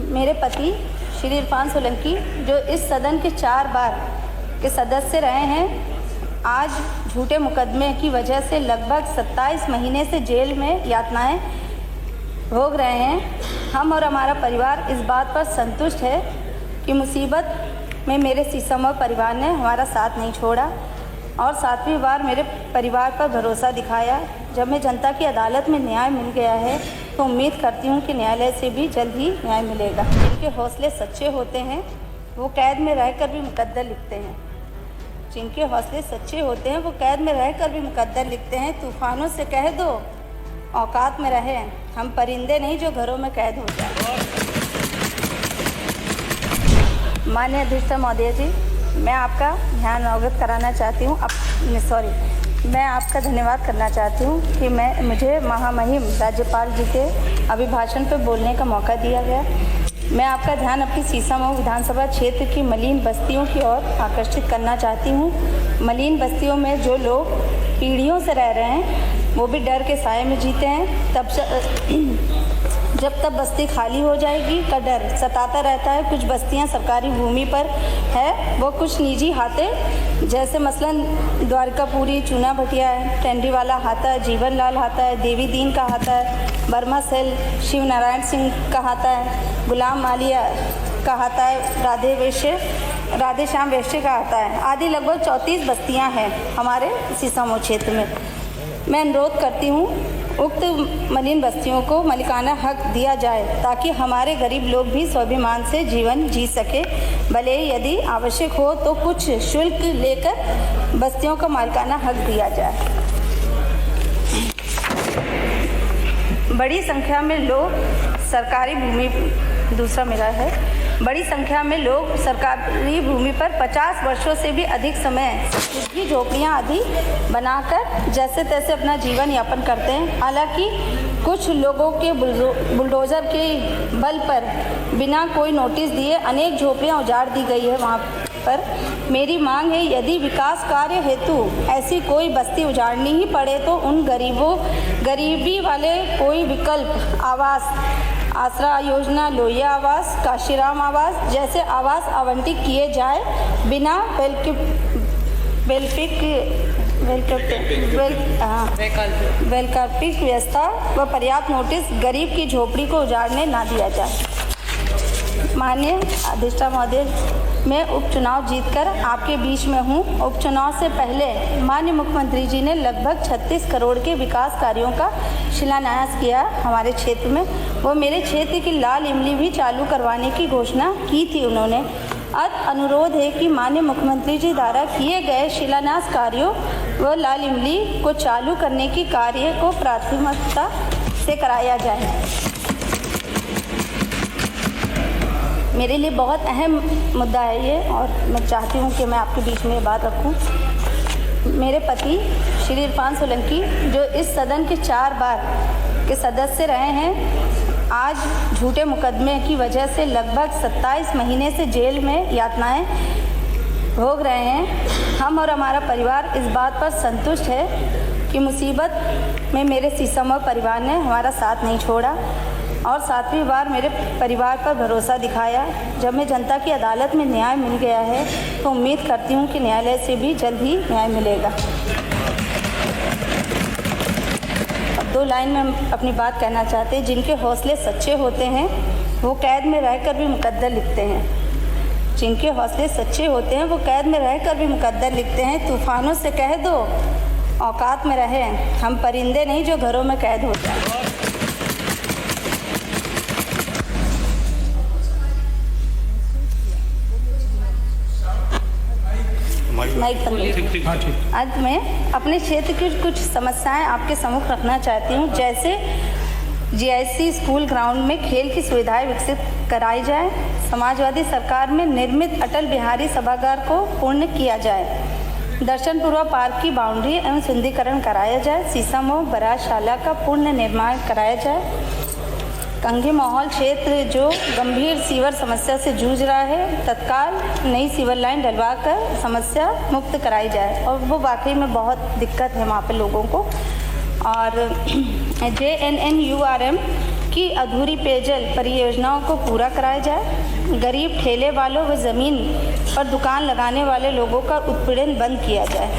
मेरे पति श्री इरफान सोलंकी, जो इस सदन के 4 बार के सदस्य रहे हैं, आज झूठे मुकदमे की वजह से लगभग 27 महीने से जेल में यातनाएं भोग रहे हैं। हम और हमारा परिवार इस बात पर संतुष्ट है कि मुसीबत में मेरे सीसम परिवार ने हमारा साथ नहीं छोड़ा और 7वीं बार मेरे परिवार पर भरोसा दिखाया। जब मैं जनता की अदालत में न्याय मिल गया है तो उम्मीद करती हूँ कि न्यायालय से भी जल्द ही न्याय मिलेगा। जिनके हौसले सच्चे होते हैं वो कैद में रहकर भी मुकद्दर लिखते हैं। जिनके हौसले सच्चे होते हैं वो कैद में रहकर भी मुकद्दर लिखते हैं। तूफानों से कह दो औकात में रहे, हम परिंदे नहीं जो घरों में कैद हो जाए। माननीय अध्यक्ष महोदय जी, मैं आपका ध्यान अवगत कराना चाहती हूँ, मैं आपका धन्यवाद करना चाहती हूँ कि मुझे महामहिम राज्यपाल जी के अभिभाषण पर बोलने का मौका दिया गया। मैं आपका ध्यान अपनी सीसामऊ विधानसभा क्षेत्र की मलिन बस्तियों की ओर आकर्षित करना चाहती हूँ। मलिन बस्तियों में जो लोग पीढ़ियों से रह रहे हैं वो भी डर के साए में जीते हैं। जब तक बस्ती खाली हो जाएगी का डर सताता रहता है। कुछ बस्तियां सरकारी भूमि पर है, वो कुछ निजी हाथे, जैसे मसलन द्वारकापुरी चूना भटिया है, टेंडीवाला हाथा है, जीवन लाल हाथा है, देवी दीन का हाथा है, बर्मा सेल शिव नारायण सिंह का हाथा है, गुलाम मालिया का हाथा है, राधे श्याम वैश्य का हाथा है, आदि लगभग 34 बस्तियां हैं हमारे सीसामऊ क्षेत्र में। मैं अनुरोध करती हूँ उक्त मलिन बस्तियों को मालिकाना हक दिया जाए ताकि हमारे गरीब लोग भी स्वाभिमान से जीवन जी सके। भले यदि आवश्यक हो तो कुछ शुल्क लेकर बस्तियों का मालिकाना हक दिया जाए। बड़ी संख्या में लोग सरकारी भूमि बड़ी संख्या में लोग सरकारी भूमि पर 50 वर्षों से भी अधिक समय झुग्गी झोपड़ियाँ आदि बनाकर जैसे तैसे अपना जीवन यापन करते हैं। हालांकि कुछ लोगों के बुलडोज़र के बल पर बिना कोई नोटिस दिए अनेक झोपड़ियाँ उजाड़ दी गई है। वहाँ पर मेरी मांग है, यदि विकास कार्य हेतु ऐसी कोई बस्ती उजाड़नी ही पड़े तो उन गरीबी वाले कोई विकल्प आवास, आसरा योजना, लोहिया आवास, काशीराम आवास जैसे आवास आवंटित किए जाए बिना वैकल्पिक व्यवस्था व पर्याप्त नोटिस गरीब की झोपड़ी को उजाड़ने ना दिया जाए। माननीय अध्यक्ष महोदय, मैं उपचुनाव जीतकर आपके बीच में हूँ। उपचुनाव से पहले माननीय मुख्यमंत्री जी ने लगभग 36 करोड़ के विकास कार्यों का शिलान्यास किया हमारे क्षेत्र में। वो मेरे क्षेत्र की लाल इमली भी चालू करवाने की घोषणा की थी उन्होंने। अनुरोध है कि माननीय मुख्यमंत्री जी द्वारा किए गए शिलान्यास कार्यों व लाल इमली को चालू करने की कार्य को प्राथमिकता से कराया जाए। मेरे लिए बहुत अहम मुद्दा है ये और मैं चाहती हूँ कि मैं आपके बीच में ये बात रखूँ। मेरे पति श्री इरफान सोलंकी, जो इस सदन के 4 बार के सदस्य रहे हैं, आज झूठे मुकदमे की वजह से लगभग 27 महीने से जेल में यातनाएं भोग रहे हैं। हम और हमारा परिवार इस बात पर संतुष्ट है कि मुसीबत में मेरे सीसम परिवार ने हमारा साथ नहीं छोड़ा और 7वीं बार मेरे परिवार पर भरोसा दिखाया। जब मैं जनता की अदालत में न्याय मिल गया है तो उम्मीद करती हूँ कि न्यायालय से भी जल्द ही न्याय मिलेगा। अब 2 लाइन में हम अपनी बात कहना चाहते हैं। जिनके हौसले सच्चे होते हैं वो कैद में रहकर भी मुकद्दर लिखते हैं। जिनके हौसले सच्चे होते हैं वो कैद में रहकर भी मुकद्दर लिखते हैं। तूफानों से कह दो औकात में रहे, हम परिंदे नहीं जो घरों में कैद हो जाए। अंत में अपने क्षेत्र की कुछ समस्याएं आपके सम्मुख रखना चाहती हूं, जैसे जीआईसी स्कूल ग्राउंड में खेल की सुविधाएं विकसित कराई जाए, समाजवादी सरकार में निर्मित अटल बिहारी सभागार को पूर्ण किया जाए, दर्शनपुरा पार्क की बाउंड्री एवं सुंदरीकरण कराया जाए, सीसामऊ बराजशाला का पूर्ण निर्माण कराया जाए, कंघी माहौल क्षेत्र जो गंभीर सीवर समस्या से जूझ रहा है तत्काल नई सीवर लाइन डलवा कर समस्या मुक्त कराई जाए। और वो वाकई में बहुत दिक्कत है वहाँ पे लोगों को। और JNNURM की अधूरी पेयजल परियोजनाओं को पूरा कराया जाए। गरीब ठेले वालों व ज़मीन पर दुकान लगाने वाले लोगों का उत्पीड़न बंद किया जाए।